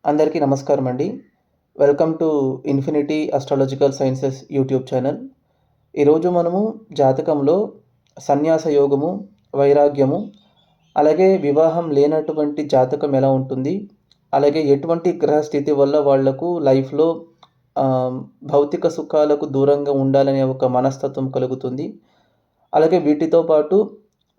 అందరికీ నమస్కారం అండి. Welcome to infinity astrological sciences YouTube channel. ఈరోజు మనము జాతకంలో సన్యాస యోగము, వైరాగ్యము, అలాగే వివాహం లేనటువంటి జాతకం ఎలా ఉంటుంది, అలాగే ఎటువంటి గ్రహస్థితి వల్ల వాళ్లకు లైఫ్‌లో భౌతిక సుఖాలకు దూరంగా ఉండాలనే ఒక మనస్తత్వం కలుగుతుంది. అలాగే వీటితో పాటు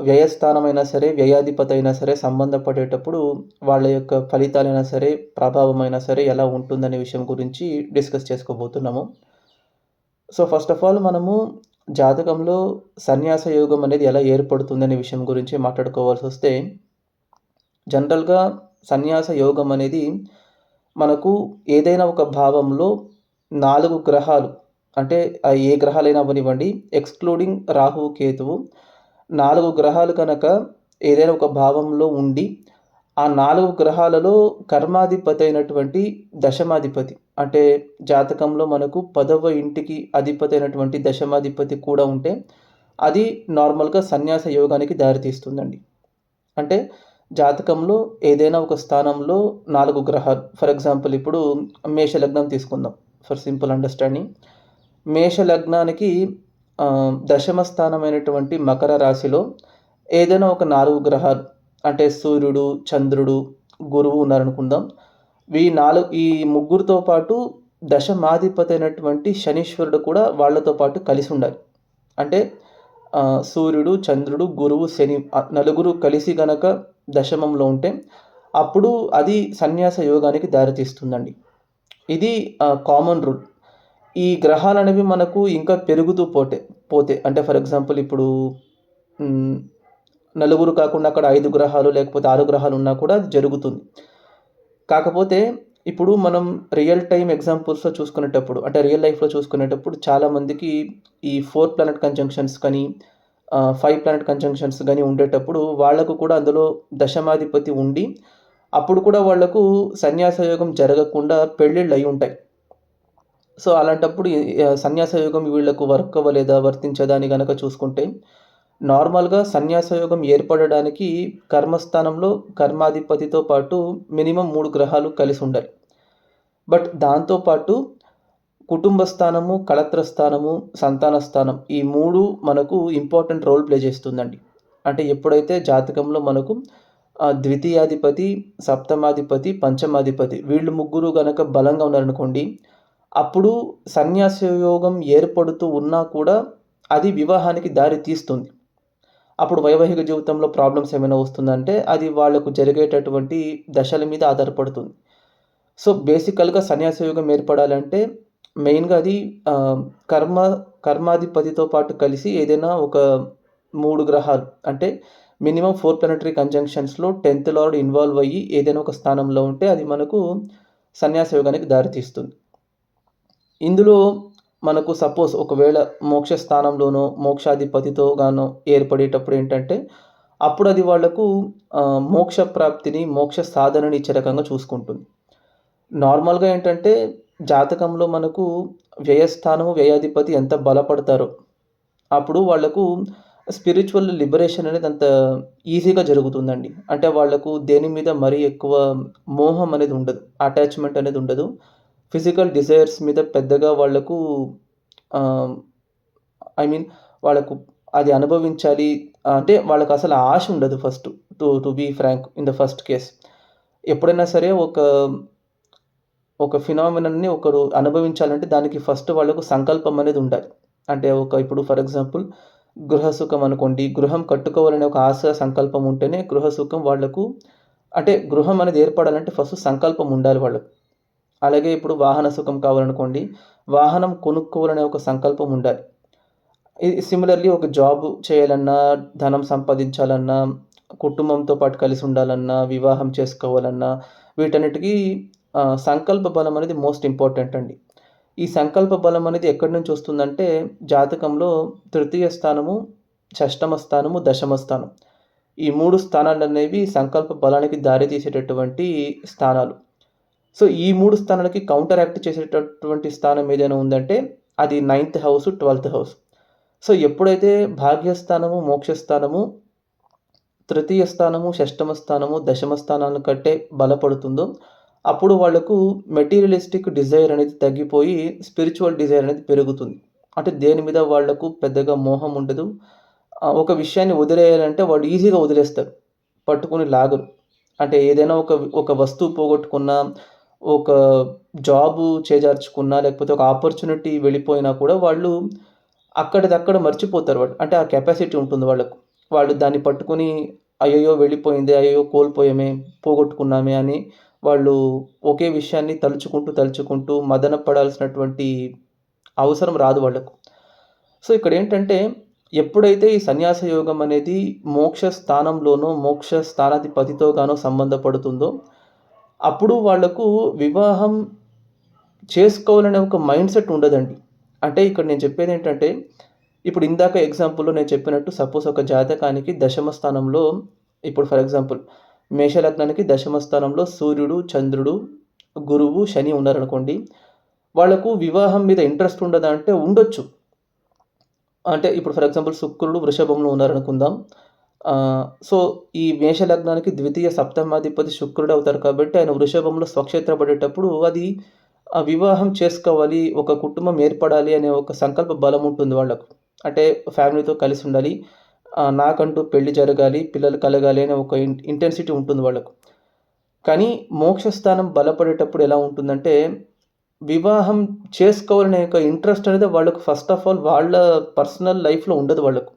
వ్యయస్థానమైనా సరే, వ్యయాధిపతి అయినా సరే సంబంధపడేటప్పుడు వాళ్ళ యొక్క ఫలితాలైనా సరే, ప్రభావమైనా సరే ఎలా ఉంటుందనే విషయం గురించి డిస్కస్ చేసుకోబోతున్నాము. సో ఫస్ట్ ఆఫ్ ఆల్ మనము జాతకంలో సన్యాస యోగం అనేది ఎలా ఏర్పడుతుందనే విషయం గురించి మాట్లాడుకోవాల్సొస్తే, జనరల్‌గా సన్యాస యోగం అనేది మనకు ఏదైనా ఒక భావంలో 4 గ్రహాలు అంటే ఏ గ్రహాలైనా అవ్వనివ్వండి, ఎక్స్‌క్లూడింగ్ రాహు, కేతువు 4 గ్రహాలు కనుక ఏదైనా ఒక భావంలో ఉండి, ఆ 4 గ్రహాలలో కర్మాధిపతి అయినటువంటి దశమాధిపతి అంటే జాతకంలో మనకు 10వ ఇంటికి అధిపతి అయినటువంటి దశమాధిపతి కూడా ఉంటే, అది నార్మల్‌గా సన్యాస యోగానికి దారితీస్తుందండి. అంటే జాతకంలో ఏదైనా ఒక స్థానంలో 4 గ్రహాలు ఫర్ ఎగ్జాంపుల్ ఇప్పుడు మేష లగ్నం తీసుకుందాం ఫర్ సింపుల్ అండర్‌స్టాండింగ్. మేష లగ్నానికి దశమ స్థానమైనటువంటి మకర రాశిలో ఏదైనా ఒక 4 గ్రహాలు అంటే సూర్యుడు, చంద్రుడు, గురువు ఉన్నారనుకుందాం. ఈ ముగ్గురితో పాటు దశమాధిపతి అయినటువంటి శనీశ్వరుడు కూడా వాళ్ళతో పాటు కలిసి ఉండాలి. అంటే సూర్యుడు, చంద్రుడు, గురువు, శని నలుగురు కలిసి గనక దశమంలో ఉంటే అప్పుడు అది సన్యాస యోగానికి దారితీస్తుందండి. ఇది కామన్ రూల్. ఈ గ్రహాలనేవి మనకు ఇంకా పెరుగుతూ పోతే అంటే ఫర్ ఎగ్జాంపుల్ ఇప్పుడు నలుగురు కాకుండా అక్కడ 5 గ్రహాలు లేకపోతే 6 గ్రహాలు ఉన్నా కూడా అది జరుగుతుంది. కాకపోతే ఇప్పుడు మనం రియల్ టైమ్ ఎగ్జాంపుల్స్‌లో చూసుకునేటప్పుడు అంటే రియల్ లైఫ్‌లో చూసుకునేటప్పుడు చాలామందికి ఈ 4 ప్లానెట్ కంజంక్షన్స్ కానీ 5 ప్లానెట్ కంజంక్షన్స్ గాని ఉండేటప్పుడు వాళ్ళకు కూడా అందులో దశమాధిపతి ఉండి, అప్పుడు కూడా వాళ్లకు సన్యాస యోగం జరగకుండా పెళ్ళిళ్ళు అయి ఉంటాయి. సో అలాంటప్పుడు సన్యాస యోగం వీళ్ళకు వర్క్ అవ్వలేదా, వర్తించదా అని గనక చూసుకుంటే, నార్మల్‌గా సన్యాస యోగం ఏర్పడడానికి కర్మస్థానంలో కర్మాధిపతితో పాటు మినిమమ్ 3 గ్రహాలు కలిసి ఉండాలి. బట్ దాంతో పాటు కుటుంబ స్థానము, కళత్ర స్థానము, సంతాన స్థానం ఈ 3 మనకు ఇంపార్టెంట్ రోల్ ప్లే చేస్తుందండి. అంటే ఎప్పుడైతే జాతకంలో మనకు ద్వితీయాధిపతి, సప్తమాధిపతి, పంచమాధిపతి వీళ్ళు ముగ్గురు గనక బలంగా ఉన్నారనుకోండి, అప్పుడు సన్యాస యోగం ఏర్పడుతూ ఉన్నా కూడా అది వివాహానికి దారి తీస్తుంది. అప్పుడు వైవాహిక జీవితంలో ప్రాబ్లమ్స్ ఏమైనా వస్తుందంటే అది వాళ్ళకు జరిగేటటువంటి దశల మీద ఆధారపడుతుంది. సో బేసికల్‌గా సన్యాస యోగం ఏర్పడాలంటే మెయిన్‌గా అది కర్మాధిపతితో పాటు కలిసి ఏదైనా ఒక 3 గ్రహాలు అంటే మినిమమ్ 4 ప్లానెటరీ కంజంక్షన్స్‌లో 10థ్ లార్డ్ ఇన్వాల్వ్ అయ్యి ఏదైనా ఒక స్థానంలో ఉంటే అది మనకు సన్యాస యోగానికి దారితీస్తుంది. ఇందులో మనకు సపోజ్ ఒకవేళ మోక్ష స్థానంలోనో, మోక్షాధిపతితో గానో ఏర్పడేటప్పుడు ఏంటంటే, అప్పుడు అది వాళ్లకు మోక్ష ప్రాప్తిని, మోక్ష సాధనని ఇచ్చే రకంగా చూసుకుంటుంది. నార్మల్‌గా ఏంటంటే జాతకంలో మనకు వ్యయస్థానము, వ్యయాధిపతి ఎంత బలపడతారో, అప్పుడు వాళ్లకు స్పిరిచువల్ లిబరేషన్ అనేది అంత ఈజీగా జరుగుతుందండి. అంటే వాళ్లకు దేని మీద మరీ ఎక్కువ మోహం అనేది ఉండదు. అటాచ్‌మెంట్ అనేది ఉండదు. ఫిజికల్ డిజైర్స్ మీద పెద్దగా వాళ్లకు వాళ్ళకు అది అనుభవించాలి అంటే వాళ్ళకి అసలు ఆశ ఉండదు first. To be frank in the first case. ఎప్పుడైనా సరే ఒక ఫినామినన్‌ని ఒకరు అనుభవించాలంటే దానికి ఫస్ట్ వాళ్ళకు సంకల్పం అనేది ఉండాలి. అంటే ఇప్పుడు ఫర్ ఎగ్జాంపుల్ గృహసుఖం అనుకోండి. గృహం కట్టుకోవాలనే ఒక ఆశ, సంకల్పం ఉంటేనే గృహసుఖం వాళ్లకు అంటే గృహం అనేది ఏర్పడాలంటే ఫస్ట్ సంకల్పం ఉండాలి వాళ్ళకు. అలాగే ఇప్పుడు వాహన సుఖం కావాలనుకోండి, వాహనం కొనుక్కోవాలనే ఒక సంకల్పం ఉండాలి. సిమిలర్‌లీ ఒక జాబ్ చేయాలన్నా, ధనం సంపాదించాలన్నా, కుటుంబంతో పాటు కలిసి ఉండాలన్నా, వివాహం చేసుకోవాలన్నా వీటన్నిటికీ సంకల్ప బలం అనేది మోస్ట్ ఇంపార్టెంట్ అండి. ఈ సంకల్ప బలం అనేది ఎక్కడి నుంచి వస్తుందంటే జాతకంలో తృతీయ స్థానము, షష్టమ స్థానము, దశమ స్థానం. ఈ 3 స్థానాలనేవి సంకల్ప బలానికి దారి తీసేటటువంటి స్థానాలు. సో ఈ 3 స్థానాలకి కౌంటర్ యాక్ట్ చేసేటటువంటి స్థానం ఏదైనా ఉందంటే అది 9థ్ హౌస్, 12థ్ హౌస్. సో ఎప్పుడైతే భాగ్యస్థానము, మోక్షస్థానము, తృతీయ స్థానము, షష్టమ స్థానము, దశమ స్థానాల కంటే బలపడుతుందో అప్పుడు వాళ్ళకు మెటీరియలిస్టిక్ డిజైర్ అనేది తగ్గిపోయి స్పిరిచువల్ డిజైర్ అనేది పెరుగుతుంది. అంటే దేని మీద వాళ్ళకు పెద్దగా మోహం ఉండదు. ఒక విషయాన్ని వదిలేయాలంటే వాళ్ళు ఈజీగా వదిలేస్తారు. పట్టుకొని లాగరు. అంటే ఏదైనా ఒక వస్తువు పోగొట్టుకున్నా, ఒక జాబు చేజార్చుకున్నా, లేకపోతే ఒక ఆపర్చునిటీ వెళ్ళిపోయినా కూడా వాళ్ళు అక్కడిదక్కడ మర్చిపోతారు వాళ్ళు. అంటే ఆ కెపాసిటీ ఉంటుంది వాళ్ళకు. వాళ్ళు దాన్ని పట్టుకొని అయ్యయ్యో! వెళ్ళిపోయిందే, అయ్యయ్యో! కోల్పోయామే, పోగొట్టుకున్నామే అని వాళ్ళు ఒకే విషయాన్ని తలుచుకుంటూ మదన పడాల్సినటువంటి అవసరం రాదు వాళ్ళకు. సో, ఇక్కడేంటంటే ఎప్పుడైతే ఈ సన్యాస యోగం అనేది మోక్ష స్థానంలోనో, మోక్ష స్థానాధిపతితో గానో సంబంధపడుతుందో, అప్పుడు వాళ్ళకు వివాహం చేసుకోవాలనే ఒక మైండ్‌సెట్ ఉండదండి. అంటే ఇక్కడ నేను చెప్పేదేంటంటే, ఇప్పుడు ఇందాక ఎగ్జాంపుల్‌లో నేను చెప్పినట్టు సపోజ్ ఒక జాతకానికి దశమ స్థానంలో ఇప్పుడు ఫర్ ఎగ్జాంపుల్ మేష లగ్నానికి దశమ స్థానంలో సూర్యుడు, చంద్రుడు, గురువు, శని ఉన్నారనుకోండి. వాళ్ళకు వివాహం మీద ఇంట్రెస్ట్ ఉండదా అంటే ఉండొచ్చు. అంటే ఇప్పుడు ఫర్ ఎగ్జాంపుల్ శుక్రుడు వృషభంలో ఉన్నారనుకుందాం. సో, ఈ మేష లగ్నానికి ద్వితీయ సప్తమాధిపతి శుక్రుడే అవుతారు కాబట్టి ఆయన వృషభంలో స్వక్షేత్ర పడేటప్పుడు అది వివాహం చేసుకోవాలి, ఒక కుటుంబం ఏర్పడాలి అనే ఒక సంకల్ప బలం ఉంటుంది వాళ్ళకు. అంటే ఫ్యామిలీతో కలిసి ఉండాలి. నాకంటూ పెళ్లి జరగాలి, పిల్లలు కలగాలి అనే ఒక ఇంటెన్సిటీ ఉంటుంది వాళ్ళకు. కానీ మోక్ష స్థానం బలపడేటప్పుడు ఎలా ఉంటుందంటే, వివాహం చేసుకోవాలనే ఒక ఇంట్రెస్ట్ అనేది వాళ్ళకు ఫస్ట్ ఆఫ్ ఆల్ వాళ్ళ పర్సనల్ లైఫ్‌లో ఉండదు వాళ్ళకు.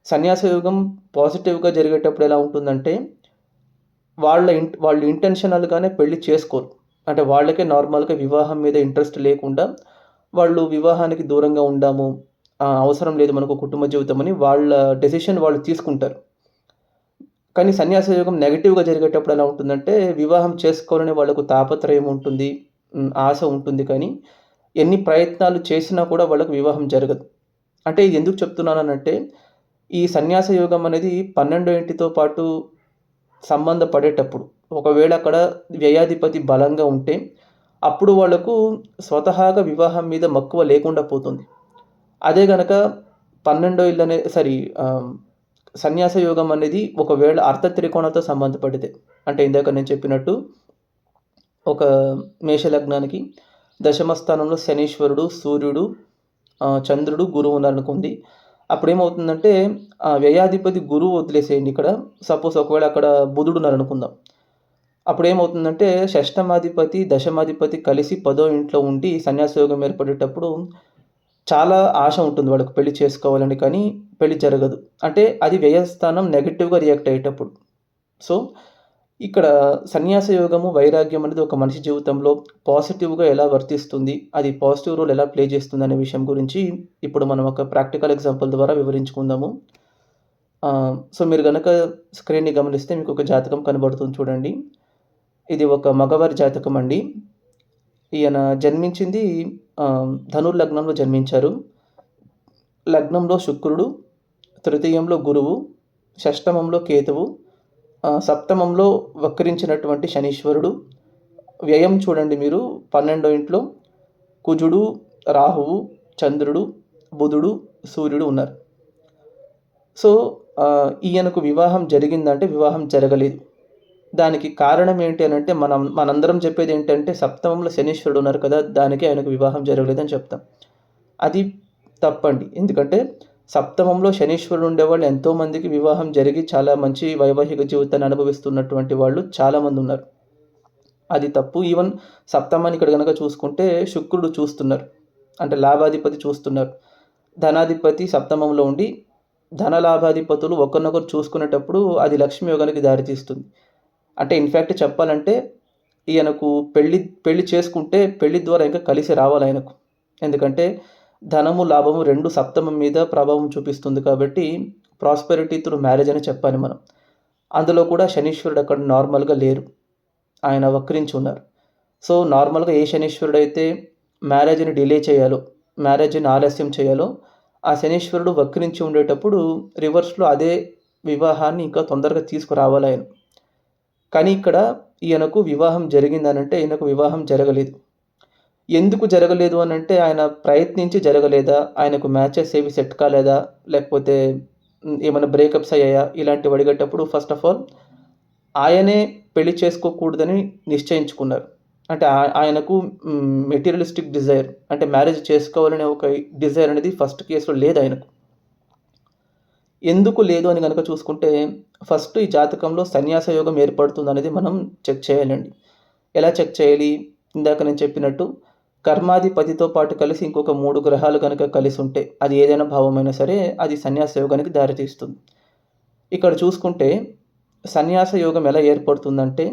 సన్యాస యోగం పాజిటివ్‌గా జరిగేటప్పుడు ఎలా ఉంటుందంటే, వాళ్ళు ఇంటెన్షనల్‌గానే పెళ్లి చేసుకోరు. అంటే వాళ్ళకే నార్మల్‌గా వివాహం మీద ఇంట్రెస్ట్ లేకుండా, వాళ్ళు వివాహానికి దూరంగా ఉందాము, అవసరం లేదు మనకు కుటుంబ జీవితం అని వాళ్ళ డెసిషన్ వాళ్ళు తీసుకుంటారు. కానీ సన్యాస యోగం నెగెటివ్‌గా జరిగేటప్పుడు ఎలా ఉంటుందంటే, వివాహం చేసుకోవాలని వాళ్ళకు తాపత్రయం ఉంటుంది. ఆశ ఉంటుంది కానీ, ఎన్ని ప్రయత్నాలు చేసినా కూడా వాళ్ళకి వివాహం జరగదు. అంటే ఇది ఎందుకు చెప్తున్నాననంటే, ఈ సన్యాస యోగం అనేది 12 ఇంటితో పాటు సంబంధపడేటప్పుడు, ఒకవేళ అక్కడ వ్యయాధిపతి బలంగా ఉంటే, అప్పుడు వాళ్ళకు స్వతహాగా వివాహం మీద మక్కువ లేకుండా పోతుంది. అదే గనక 12 ఇల్లనే సారీ సన్యాస యోగం అనేది ఒకవేళ అర్ధ త్రికోణాలతో సంబంధపడితే, అంటే ఇందాక నేను చెప్పినట్టు ఒక మేష లగ్నానికి దశమ స్థానంలో శనీశ్వరుడు, సూర్యుడు, చంద్రుడు, గురువు ఉన్నారనుకోండి. అప్పుడేమవుతుందంటే వ్యయాధిపతి గురువు వదిలేసేయండి ఇక్కడ. సపోజ్ ఒకవేళ అక్కడ బుధుడు ఉన్నారనుకుందాం. అప్పుడేమవుతుందంటే షష్టమాధిపతి, దశమాధిపతి కలిసి 10వ ఇంట్లో ఉండి సన్యాస యోగం ఏర్పడేటప్పుడు చాలా ఆశ ఉంటుంది వాళ్ళకి పెళ్లి చేసుకోవాలని, కానీ పెళ్లి జరగదు. అంటే అది వ్యయస్థానం నెగెటివ్‌గా రియాక్ట్ అయ్యేటప్పుడు. సో, ఇక్కడ సన్యాస యోగము, వైరాగ్యం అనేది ఒక మనిషి జీవితంలో పాజిటివ్‌గా ఎలా వర్తిస్తుంది, అది పాజిటివ్ రోల్ ఎలా ప్లే చేస్తుందనే విషయం గురించి ఇప్పుడు మనం ఒక ప్రాక్టికల్ ఎగ్జాంపుల్ ద్వారా వివరించుకుందాము. సో, మీరు గనక స్క్రీన్‌ని గమనిస్తే మీకు ఒక జాతకం కనబడుతుంది చూడండి. ఇది ఒక మగవారి జాతకం అండి. ఈయన జన్మించింది ధనుర్లగ్నంలో జన్మించారు. లగ్నంలో శుక్రుడు, తృతీయంలో గురువు, షష్టమంలో కేతువు, సప్తమంలో వక్రించినటువంటి శనీశ్వరుడు. వ్యయం చూడండి మీరు 12వ ఇంట్లో కుజుడు, రాహువు, చంద్రుడు, బుధుడు, సూర్యుడు ఉన్నారు. సో, ఈయనకు వివాహం జరిగిందంటే వివాహం జరగలేదు. దానికి కారణం ఏంటి అనంటే మనందరం చెప్పేదేంటంటే సప్తమంలో శనీశ్వరుడు ఉన్నారు కదా! దానికే ఆయనకు వివాహం జరగలేదని చెప్తాం. అది తప్పండి. ఎందుకంటే సప్తమంలో శనీశ్వరుడు ఉండేవాళ్ళు ఎంతోమందికి వివాహం జరిగి చాలా మంచి వైవాహిక జీవితాన్ని అనుభవిస్తున్నటువంటి వాళ్ళు చాలామందున్నారు. అది తప్పు. ఈవెన్ సప్తమాన్ని ఇక్కడ గనక చూసుకుంటే శుక్రుడు చూస్తున్నారు. అంటే లాభాధిపతి చూస్తున్నారు. ధనాధిపతి సప్తమంలో ఉండి ధనలాభాధిపతులు ఒకరినొకరు చూసుకునేటప్పుడు అది లక్ష్మీ యోగానికి దారితీస్తుంది. అంటే ఇన్‌ఫాక్ట్ చెప్పాలంటే ఈయనకు పెళ్లి చేసుకుంటే పెళ్లి ద్వారా ఇంకా కలిసి రావాలాయనకు. ఎందుకంటే ధనము, లాభము 2 సప్తమం మీద ప్రభావం చూపిస్తుంది కాబట్టి ప్రాస్పెరిటీ త్రూ మ్యారేజ్ అని చెప్పాలి మనం. అందులో కూడా శనీశ్వరుడు అక్కడ నార్మల్‌గా లేరు. ఆయన వక్రించి ఉన్నారు. సో, నార్మల్‌గా ఏ శనీశ్వరుడైతే మ్యారేజ్‌ని డిలే చేయాలో, మ్యారేజ్‌ని ఆలస్యం చేయాలో, ఆ శనీశ్వరుడు వక్రించి ఉండేటప్పుడు రివర్స్‌లో అదే వివాహాన్ని ఇంకా తొందరగా తీసుకురావాలాయన. కానీ ఇక్కడ ఈయనకు వివాహం జరిగిందనంటే ఈయనకు వివాహం జరగలేదు. ఎందుకు జరగలేదు అనంటే ఆయన ప్రయత్నించి జరగలేదా? ఆయనకు మ్యాచెస్ ఏవి సెట్ కాలేదా? లేకపోతే ఏమన్నా బ్రేకప్స్ అయ్యాయా? ఇలాంటివి అడిగేటప్పుడు ఫస్ట్ ఆఫ్ ఆల్ ఆయనే పెళ్లి చేసుకోకూడదని నిశ్చయించుకున్నారు. అంటే ఆయనకు మెటీరియలిస్టిక్ డిజైర్, అంటే మ్యారేజ్ చేసుకోవాలనే ఒక డిజైర్ అనేది ఫస్ట్ కేస్‌లో లేదాయనకు. ఎందుకు లేదు అని గనక చూసుకుంటే, ఫస్ట్ ఈ జాతకంలో సన్యాస యోగం ఏర్పడుతుందనేది మనం చెక్ చేయాలండి. ఎలా చెక్ చేయాలి? ఇందాక నేను చెప్పినట్టు కర్మాధిపతితో పాటు కలిసి ఇంకొక 3 గ్రహాలు గనక కలిసుంటే, అది ఏదైనా భావమైనా సరే, అది సన్యాస యోగానికి దారితీస్తుంది. ఇక్కడ చూసుకుంటే సన్యాస యోగం ఎలా ఏర్పడుతుందంటే,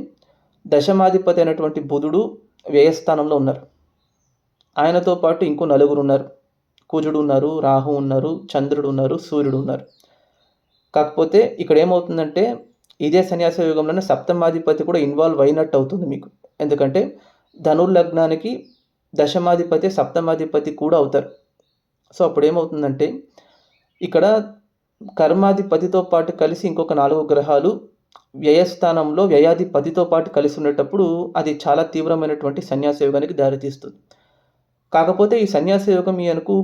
దశమాధిపతి అయినటువంటి బుధుడు వ్యయస్థానంలో ఉన్నారు. ఆయనతో పాటు ఇంకో నలుగురున్నారు. కుజుడున్నారు, రాహు ఉన్నారు, చంద్రుడున్నారు, సూర్యుడున్నారు. కాకపోతే ఇక్కడేమవుతుందంటే, ఇదే సన్యాస యోగంలోనే సప్తమాధిపతి కూడా ఇన్వాల్వ్ అయినట్టు అవుతుంది మీకు. ఎందుకంటే ధనుర్లగ్నానికి దశమాధిపతి, సప్తమాధిపతి కూడా అవుతారు. సో, అప్పుడేమవుతుందంటే, ఇక్కడ కర్మాధిపతితో పాటు కలిసి ఇంకొక 4 గ్రహాలు వ్యయస్థానంలో వ్యయాధిపతితో పాటు కలిసి ఉండేటప్పుడు అది చాలా తీవ్రమైనటువంటి సన్యాస యోగానికి దారితీస్తుంది. కాకపోతే ఈ సన్యాస యోగం ఈయనకు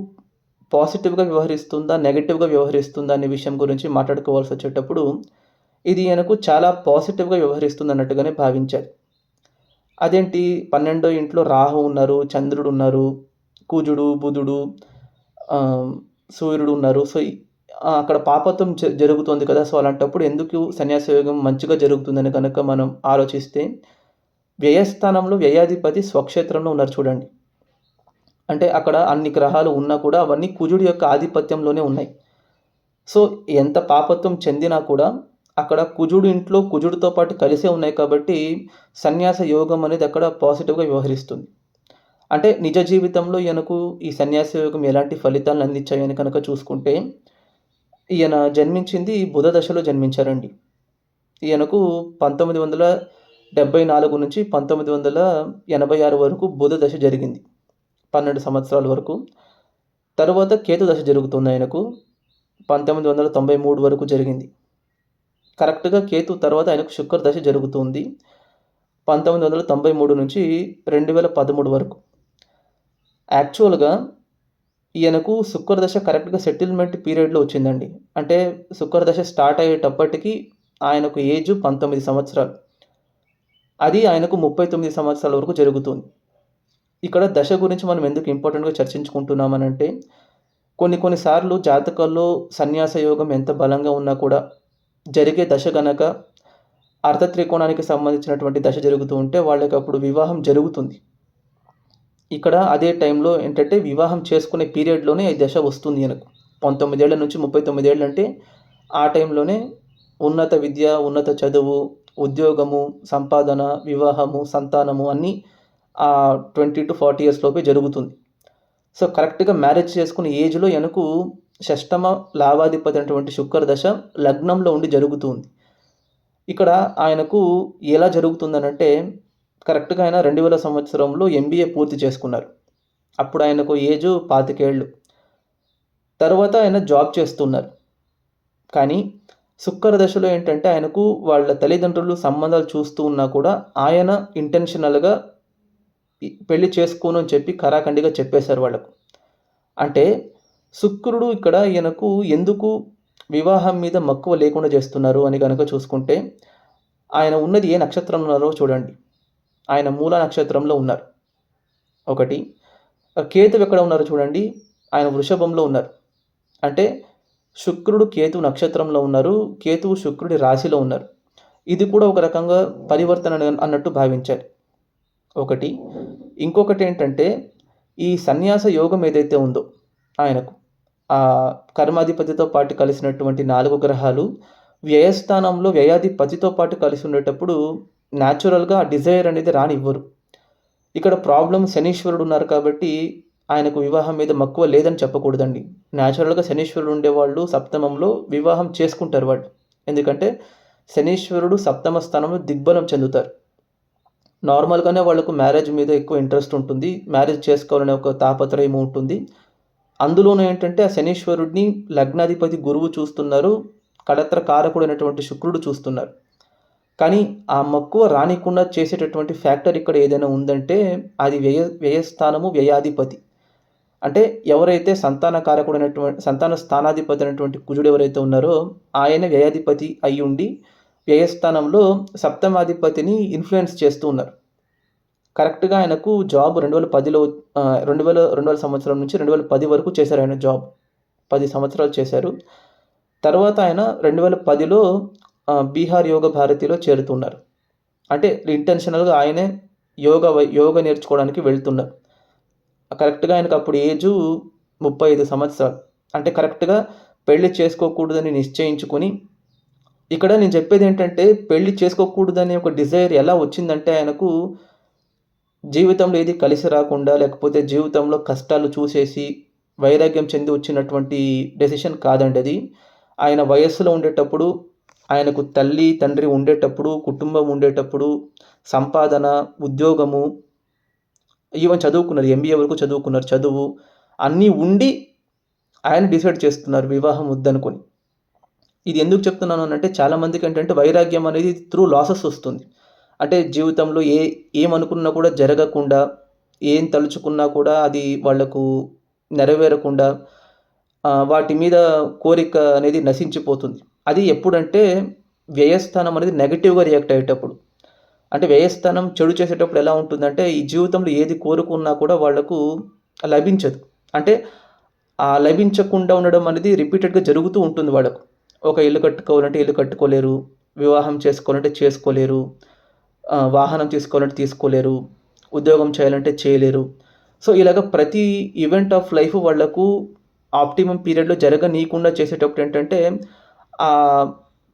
పాజిటివ్‌గా వ్యవహరిస్తుందా? నెగెటివ్‌గా వ్యవహరిస్తుందా? అనే విషయం గురించి మాట్లాడుకోవాల్సొచ్చేటప్పుడు, ఇది ఈయనకు చాలా పాజిటివ్‌గా వ్యవహరిస్తుందన్నట్టుగానే భావించాలి. అదేంటి 12వ ఇంట్లో రాహు ఉన్నారు, చంద్రుడున్నారు, కుజుడు, బుధుడు, సూర్యుడు ఉన్నారు. సో, అక్కడ పాపత్వం జరుగుతోంది కదా! సో, అలాంటప్పుడు ఎందుకు సన్యాస యోగం మంచిగా జరుగుతుందని కనుక మనం ఆలోచిస్తే, వ్యయస్థానంలో వ్యయాధిపతి స్వక్షేత్రంలో ఉన్నారు చూడండి. అంటే అక్కడ అన్ని గ్రహాలు ఉన్నా కూడా అవన్నీ కుజుడి యొక్క ఆధిపత్యంలోనే ఉన్నాయి. సో, ఎంత పాపత్వం చెందినా కూడా అక్కడ కుజుడు ఇంట్లో కుజుడితో పాటు కలిసే ఉన్నాయి కాబట్టి సన్యాస యోగం అనేది అక్కడ పాజిటివ్‌గా వ్యవహరిస్తుంది. అంటే నిజ జీవితంలో ఈయనకు ఈ సన్యాస యోగం ఎలాంటి ఫలితాలను అందించాయని కనుక చూసుకుంటే, ఈయన జన్మించింది బుధ దశలో జన్మించారండి. ఈయనకు 1974 నుంచి 1986 వరకు బుధ దశ జరిగింది. 12 సంవత్సరాల వరకు. తరువాత కేతు దశ జరుగుతుంది ఆయనకు. 1993 వరకు జరిగింది. కరెక్ట్‌గా కేతు తర్వాత ఆయనకు శుక్ర దశ జరుగుతుంది. 1993 నుంచి 2013 వరకు. యాక్చువల్‌గా ఈయనకు శుక్ర దశ కరెక్ట్‌గా సెటిల్మెంట్ పీరియడ్‌లో వచ్చిందండి. అంటే శుక్ర దశ స్టార్ట్ అయ్యేటప్పటికి ఆయనకు ఏజ్ 19 సంవత్సరాలు. అది ఆయనకు 39 సంవత్సరాల వరకు జరుగుతుంది. ఇక్కడ దశ గురించి మనం ఎందుకు ఇంపార్టెంట్‌గా చర్చించుకుంటున్నామనంటే, కొన్ని సార్లు జాతకాల్లో సన్యాస యోగం ఎంత బలంగా ఉన్నా కూడా జరిగే దశ గనక అర్ధత్రికోణానికి సంబంధించినటువంటి దశ జరుగుతూ ఉంటే వాళ్ళకప్పుడు వివాహం జరుగుతుంది. ఇక్కడ అదే టైంలో ఏంటంటే వివాహం చేసుకునే పీరియడ్‌లోనే ఈ దశ వస్తుంది ఈయనకు. 19 ఏళ్ల నుంచి 39 ఏళ్లంటే ఆ టైంలోనే ఉన్నత విద్య, ఉన్నత చదువు, ఉద్యోగము, సంపాదన, వివాహము, సంతానము అన్నీ 20-40 ఇయర్స్ లోపే జరుగుతుంది. సో, కరెక్ట్‌గా మ్యారేజ్ చేసుకునే ఏజ్‌లో ఈయనకు షష్టమ లాభాధిపతి అయినటువంటి శుక్ర దశ లగ్నంలో ఉండి జరుగుతుంది. ఇక్కడ ఆయనకు ఎలా జరుగుతుందనంటే, కరెక్ట్‌గా ఆయన 2000 సంవత్సరంలో ఎంబీఏ పూర్తి చేసుకున్నారు. అప్పుడు ఆయనకు ఏజ్ 25 ఏళ్ళు. తర్వాత ఆయన జాబ్ చేస్తున్నారు. కానీ శుక్ర దశలో ఏంటంటే ఆయనకు వాళ్ళ తల్లిదండ్రులు సంబంధాలు చూస్తూ ఉన్నా కూడా ఆయన ఇంటెన్షనల్‌గా పెళ్లి చేసుకోను అని చెప్పి ఖరాఖండిగా చెప్పేశారు వాళ్ళకు. అంటే శుక్రుడు ఇక్కడ ఈయనకు ఎందుకు వివాహం మీద మక్కువ లేకుండా చేస్తున్నారు అని గనక చూసుకుంటే, ఆయన ఉన్నది ఏ నక్షత్రంలో ఉన్నారో చూడండి. ఆయన మూల నక్షత్రంలో ఉన్నారు. ఒకటి. కేతువు ఎక్కడ ఉన్నారో చూడండి. ఆయన వృషభంలో ఉన్నారు. అంటే శుక్రుడు కేతు నక్షత్రంలో ఉన్నారు. కేతువు శుక్రుడి రాశిలో ఉన్నారు. ఇది కూడా ఒక రకంగా పరివర్తన అన్నట్టు భావించాలి. ఒకటి. ఇంకొకటి ఏంటంటే, ఈ సన్యాస యోగం ఏదైతే ఉందో ఆయనకు, కర్మాధిపతితో పాటు కలిసినటువంటి 4 గ్రహాలు వ్యయస్థానంలో వ్యయాధిపతితో పాటు కలిసి ఉండేటప్పుడు న్యాచురల్‌గా ఆ డిజైర్ అనేది రానివ్వరు. ఇక్కడ ప్రాబ్లమ్ శనీశ్వరుడు ఉన్నారు కాబట్టి ఆయనకు వివాహం మీద మక్కువ లేదని చెప్పకూడదండి. న్యాచురల్‌గా శనీశ్వరుడు ఉండేవాళ్ళు సప్తమంలో వివాహం చేసుకుంటారు వాళ్ళు. ఎందుకంటే శనీశ్వరుడు సప్తమ స్థానంలో దిగ్బలం చెందుతారు. నార్మల్‌గానే వాళ్ళకు మ్యారేజ్ మీద ఎక్కువ ఇంట్రెస్ట్ ఉంటుంది. మ్యారేజ్ చేసుకోవాలనే ఒక తాపత్రయం ఉంటుంది. అందులోనూ ఏంటంటే ఆ శనీశ్వరుడిని లగ్నాధిపతి గురువు చూస్తున్నారు. కళత్ర కారకుడైనటువంటి శుక్రుడు చూస్తున్నారు. కానీ ఆ మక్కువ రానికుండా చేసేటటువంటి ఫ్యాక్టర్ ఇక్కడ ఏదైనా ఉందంటే అది వ్యయస్థానము వ్యయాధిపతి. అంటే ఎవరైతే సంతాన స్థానాధిపతి అయినటువంటి కుజుడు ఎవరైతే ఉన్నారో ఆయన వ్యయాధిపతి అయ్యుండి వ్యయస్థానంలో సప్తమాధిపతిని ఇన్ఫ్లుయెన్స్ చేస్తూ ఉన్నారు. కరెక్ట్‌గా ఆయనకు జాబ్ 2010లో 2000 సంవత్సరం నుంచి 2010 వరకు చేశారు ఆయన జాబ్. 10 సంవత్సరాలు చేశారు. తర్వాత ఆయన 2010లో బీహార్ యోగ భారతిలో చేరుతున్నారు. అంటే ఇంటెన్షనల్‌గా ఆయనే యోగ నేర్చుకోవడానికి వెళ్తున్నారు. కరెక్ట్‌గా ఆయనకు అప్పుడు ఏజు 35 సంవత్సరాలు. అంటే కరెక్ట్‌గా పెళ్లి చేసుకోకూడదని నిశ్చయించుకొని, ఇక్కడ నేను చెప్పేదేంటంటే పెళ్లి చేసుకోకూడదనే ఒక డిజైర్ ఎలా వచ్చిందంటే ఆయనకు జీవితంలో ఏది కలిసి రాకుండా, లేకపోతే జీవితంలో కష్టాలు చూసేసి వైరాగ్యం చెంది వచ్చినటువంటి డెసిషన్ కాదండి అది. ఆయన వయస్సులో ఉండేటప్పుడు, ఆయనకు తల్లి, తండ్రి ఉండేటప్పుడు, కుటుంబం ఉండేటప్పుడు, సంపాదన, ఉద్యోగము, ఈవెన్ చదువుకున్నారు. ఎంబీఏ వరకు చదువుకున్నారు. చదువు అన్నీ ఉండి ఆయన డిసైడ్ చేసుకున్నారు వివాహం వద్దనుకొని. ఇది ఎందుకు చెప్తున్నాను అనంటే చాలామందికి ఏంటంటే వైరాగ్యం అనేది త్రూ లాసెస్ వస్తుంది. అంటే జీవితంలో ఏమనుకున్నా కూడా జరగకుండా, ఏం తలుచుకున్నా కూడా అది వాళ్ళకు నెరవేరకుండా వాటి మీద కోరిక అనేది నశించిపోతుంది. అది ఎప్పుడంటే వ్యయస్థానం అనేది నెగెటివ్‌గా రియాక్ట్ అయ్యేటప్పుడు. అంటే వ్యయస్థానం చెడు చేసేటప్పుడు ఎలా ఉంటుందంటే ఈ జీవితంలో ఏది కోరుకున్నా కూడా వాళ్ళకు లభించదు. అంటే లభించకుండా ఉండడం అనేది రిపీటెడ్‌గా జరుగుతూ ఉంటుంది వాళ్ళకు. ఒక ఇల్లు కట్టుకోవాలంటే ఇల్లు కట్టుకోలేరు. వివాహం చేసుకోవాలంటే చేసుకోలేరు. వాహనం తీసుకోవాలంటే తీసుకోలేరు. ఉద్యోగం చేయాలంటే చేయలేరు. సో, ఇలాగ ప్రతి ఈవెంట్ ఆఫ్ లైఫ్ వాళ్ళకు ఆప్టిమమ్ పీరియడ్‌లో జరగనీయకుండా చేసేటప్పుడు ఏంటంటే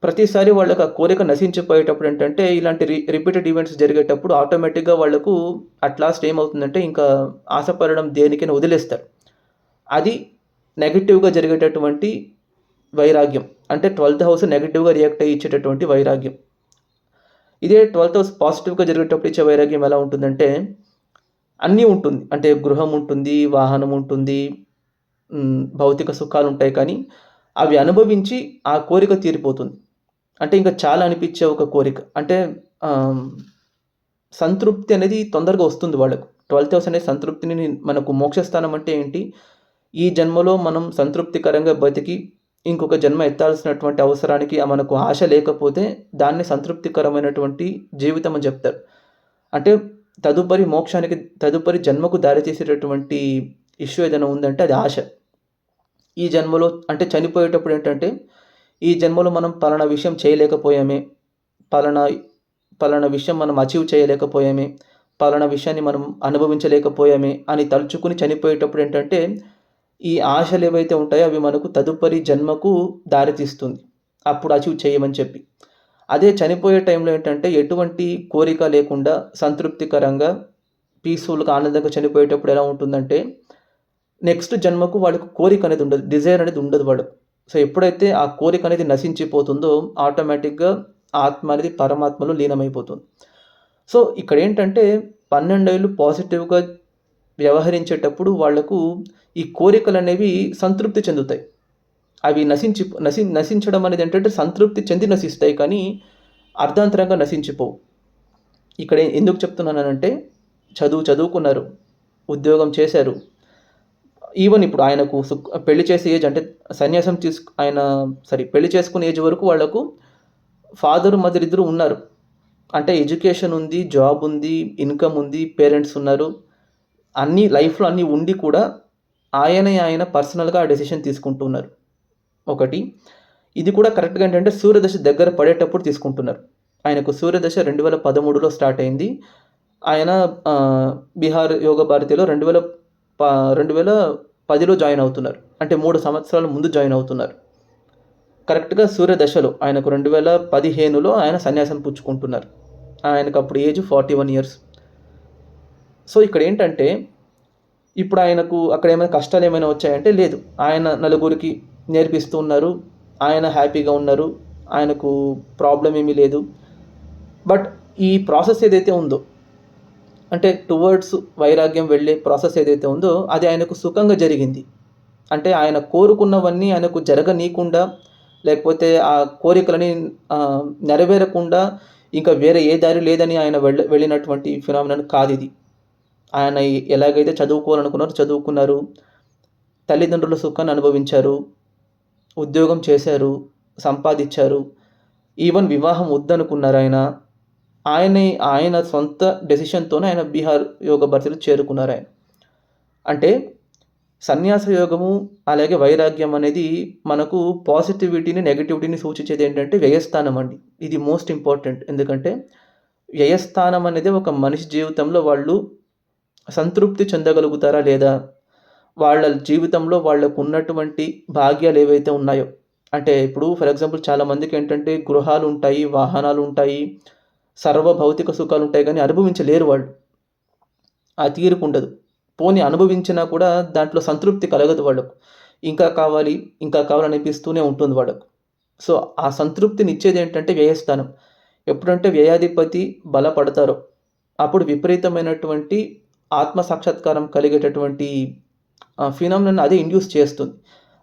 ప్రతిసారి వాళ్ళకి ఆ కోరిక నశించిపోయేటప్పుడు ఏంటంటే ఇలాంటి రిపీటెడ్ ఈవెంట్స్ జరిగేటప్పుడు ఆటోమేటిక్‌గా వాళ్ళకు అట్ లాస్ట్ ఏమవుతుందంటే ఇంకా ఆశపడడం దేనికైనా వదిలేస్తారు. అది నెగెటివ్‌గా జరిగేటటువంటి వైరాగ్యం. అంటే 12థ్ హౌస్ నెగెటివ్‌గా రియాక్ట్ అయ్యి ఇచ్చేటటువంటి వైరాగ్యం. ఇదే 12థ్ హౌస్ పాజిటివ్‌గా జరిగేటప్పుడు ఇచ్చే వైరాగ్యం ఎలా ఉంటుందంటే అన్నీ ఉంటుంది. అంటే గృహం ఉంటుంది, వాహనం ఉంటుంది, భౌతిక సుఖాలుంటాయి. కానీ అవి అనుభవించి ఆ కోరిక తీరిపోతుంది. అంటే ఇంకా చాలా అనిపించే ఒక కోరిక. అంటే సంతృప్తి అనేది తొందరగా వస్తుంది వాళ్ళకు. 12థ్ హౌస్ అనేది సంతృప్తిని మనకు మోక్షస్థానం అంటే ఏంటి? ఈ జన్మలో మనం సంతృప్తికరంగా బతికి ఇంకొక జన్మ ఎత్తాల్సినటువంటి అవసరానికి మనకు ఆశ లేకపోతే దాన్ని సంతృప్తికరమైనటువంటి జీవితం అని చెప్తారు. అంటే తదుపరి మోక్షానికి, తదుపరి జన్మకు దారితీసేటటువంటి ఇష్యూ ఏదైనా ఉందంటే అది ఆశ. ఈ జన్మలో అంటే చనిపోయేటప్పుడు ఏంటంటే, ఈ జన్మలో మనం పలానా విషయం చేయలేకపోయామే, పలానా విషయం మనం అచీవ్ చేయలేకపోయామే, పలానా విషయాన్ని మనం అనుభవించలేకపోయామే అని తలుచుకుని చనిపోయేటప్పుడు ఏంటంటే, ఈ ఆశలు ఏవైతే ఉంటాయో అవి మనకు తదుపరి జన్మకు దారితీస్తుంది. అప్పుడు అచీవ్ చేయమని చెప్పి. అదే చనిపోయే టైంలో ఏంటంటే ఎటువంటి కోరిక లేకుండా సంతృప్తికరంగా, పీస్‌ఫుల్‌గా, ఆనందంగా చనిపోయేటప్పుడు ఎలా ఉంటుందంటే, నెక్స్ట్ జన్మకు వాళ్ళకి కోరిక అనేది ఉండదు. డిజైర్ అనేది ఉండదు వాళ్ళకు. సో, ఎప్పుడైతే ఆ కోరిక అనేది నశించిపోతుందో ఆటోమేటిక్‌గా ఆత్మ అనేది పరమాత్మలో లీనమైపోతుంది. సో, ఇక్కడేంటంటే 12 ఏళ్ళు పాజిటివ్‌గా వ్యవహరించేటప్పుడు వాళ్లకు ఈ కోరికలనేవి సంతృప్తి చెందుతాయి. అవి నశించడం అనేది ఏంటంటే సంతృప్తి చెంది నశిస్తాయి. కానీ అర్ధాంతరంగా నశించిపోవు. ఇక్కడ ఎందుకు చెప్తున్నానంటే చదువుకున్నారు, ఉద్యోగం చేశారు. ఈవెన్ ఇప్పుడు ఆయనకు పెళ్లి చేసే ఏజ్ అంటే సన్యాసం పెళ్లి చేసుకునే ఏజ్ వరకు వాళ్ళకు ఫాదర్, మదర్ ఇద్దరు ఉన్నారు. అంటే ఎడ్యుకేషన్ ఉంది, జాబ్ ఉంది, ఇన్‌కమ్ ఉంది, పేరెంట్స్ ఉన్నారు. అన్నీ లైఫ్‌లో అన్నీ ఉండి కూడా ఆయన పర్సనల్‌గా ఆ డెసిషన్ తీసుకుంటున్నారు. ఒకటి. ఇది కూడా కరెక్ట్‌గా ఏంటంటే సూర్యదశ దగ్గర పడేటప్పుడు తీసుకుంటున్నారు. ఆయనకు సూర్యదశ 2013లో స్టార్ట్ అయింది. ఆయన బీహార్ యోగ భారతిలో 2010లో జాయిన్ అవుతున్నారు. అంటే 3 సంవత్సరాల ముందు జాయిన్ అవుతున్నారు. కరెక్ట్‌గా సూర్యదశలో ఆయనకు 2015లో ఆయన సన్యాసం పుచ్చుకుంటున్నారు. ఆయనకు అప్పుడు ఏజ్ 41 ఇయర్స్. సో, ఇక్కడేంటంటే ఇప్పుడు ఆయనకు అక్కడ ఏమైనా కష్టాలు ఏమైనా వచ్చాయంటే లేదు. ఆయన నలుగురికి నేర్పిస్తూ ఉన్నారు. ఆయన హ్యాపీగా ఉన్నారు. ఆయనకు ప్రాబ్లమ్ ఏమీ లేదు. బట్ ఈ ప్రాసెస్ ఏదైతే ఉందో అంటే టువర్డ్స్ వైరాగ్యం వెళ్ళే ప్రాసెస్ ఏదైతే ఉందో అది ఆయనకు సుఖంగా జరిగింది. అంటే ఆయన కోరుకున్నవన్నీ ఆయనకు జరగనీయకుండా, లేకపోతే ఆ కోరికలని నెరవేరకుండా ఇంకా వేరే ఏ దారి లేదని ఆయన వెళ్ళినటువంటి ఫినామినన్ కాదిది. ఆయన ఎలాగైతే చదువుకోవాలనుకున్నారో చదువుకున్నారు. తల్లిదండ్రుల సుఖాన్ని అనుభవించారు. ఉద్యోగం చేశారు. సంపాదించారు. ఈవెన్ వివాహం వద్దనుకున్నారాయన. ఆయన సొంత డెసిషన్‌తోనే ఆయన బీహార్ యోగ భర్తీలో చేరుకున్నారాయన. అంటే సన్యాస యోగము, అలాగే వైరాగ్యం అనేది మనకు పాజిటివిటీని, నెగటివిటీని సూచించేదేంటంటే వ్యయస్థానం అండి. ఇది మోస్ట్ ఇంపార్టెంట్. ఎందుకంటే వ్యయస్థానం అనేది ఒక మనిషి జీవితంలో వాళ్ళు సంతృప్తి చెందగలుగుతారా లేదా? వాళ్ళ జీవితంలో వాళ్ళకున్నటువంటి భాగ్యాలేవైతే ఉన్నాయో, అంటే ఇప్పుడు ఫర్ ఎగ్జాంపుల్ చాలామందికేంటంటే గృహాలుంటాయి, వాహనాలుంటాయి, సర్వ భౌతిక సుఖాలుంటాయి గానీ అనుభవించలేరు వాళ్ళు. ఆ తీరికుండదు. పోనీ అనుభవించినా కూడా దాంట్లో సంతృప్తి కలగదు వాళ్ళకు. ఇంకా కావాలి, ఇంకా కావాలనిపిస్తూనే ఉంటుంది వాళ్ళకు. సో, ఆ సంతృప్తినిచ్చేదేంటంటే వ్యయస్థానం. ఎప్పుడంటే వ్యయాధిపతి బలపడతారో, అప్పుడు విపరీతమైనటువంటి ఆత్మ సాక్షాత్కారం కలిగేటటువంటి ఫినామినన్ అదే ఇండ్యూస్ చేస్తుంది.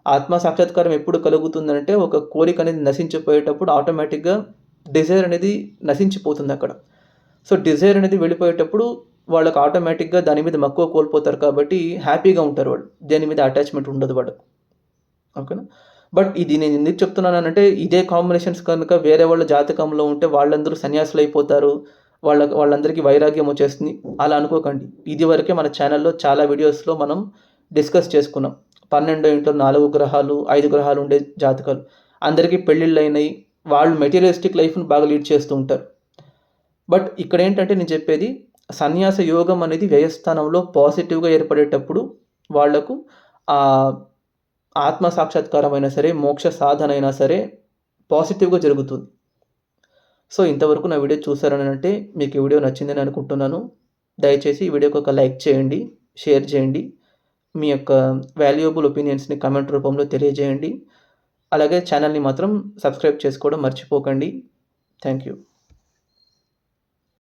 ఆత్మ సాక్షాత్కారం ఎప్పుడు కలుగుతుందంటే, ఒక కోరిక అనేది నశించిపోయేటప్పుడు ఆటోమేటిక్‌గా డిజైర్ అనేది నశించిపోతుందక్కడ. సో, డిజైర్ అనేది వెళ్ళిపోయేటప్పుడు వాళ్ళకి ఆటోమేటిక్‌గా దాని మీద మక్కువ కోల్పోతారు కాబట్టి హ్యాపీగా ఉంటారు వాళ్ళు. దేని మీద అటాచ్‌మెంట్ ఉండదు వాళ్ళకు. ఓకేనా? బట్ ఇది నేను ఎందుకు చెప్తున్నాననంటే, ఇదే కాంబినేషన్స్ కనుక వేరే వాళ్ళ జాతకంలో ఉంటే వాళ్ళందరూ సన్యాసులైపోతారు. వాళ్ళందరికీ వైరాగ్యం వచ్చేస్తుంది. అలా అనుకోకండి. ఇదివరకే మన ఛానెల్‌లో చాలా వీడియోస్‌లో మనం డిస్కస్ చేసుకున్నాం. 12 ఇంట్లో 4 గ్రహాలు, 5 గ్రహాలు ఉండే జాతకాలు. అందరికీ పెళ్ళిళ్ళయినాయి. వాళ్ళు మెటీరియలిస్టిక్ లైఫ్‌ని బాగా లీడ్ చేస్తూ ఉంటారు. బట్ ఇక్కడేంటంటే నేను చెప్పేది సన్యాస యోగం అనేది వ్యయస్థానంలో పాజిటివ్‌గా ఏర్పడేటప్పుడు వాళ్లకు ఆత్మ సాక్షాత్కారమైనా సరే, మోక్ష సాధన అయినా సరే పాజిటివ్‌గా జరుగుతుంది. సో, ఇంతవరకు నా వీడియో చూసారనంటే మీకు ఈ వీడియో నచ్చిందని అనుకుంటున్నాను. దయచేసి ఈ వీడియోకి ఒక లైక్ చేయండి, షేర్ చేయండి. మీ యొక్క వాల్యుయబుల్ ఒపీనియన్స్‌ని కామెంట్ రూపంలో తెలియజేయండి. అలాగే ఛానెల్‌ని మాత్రం సబ్స్క్రైబ్ చేసుకోవడం మర్చిపోకండి. Thank you.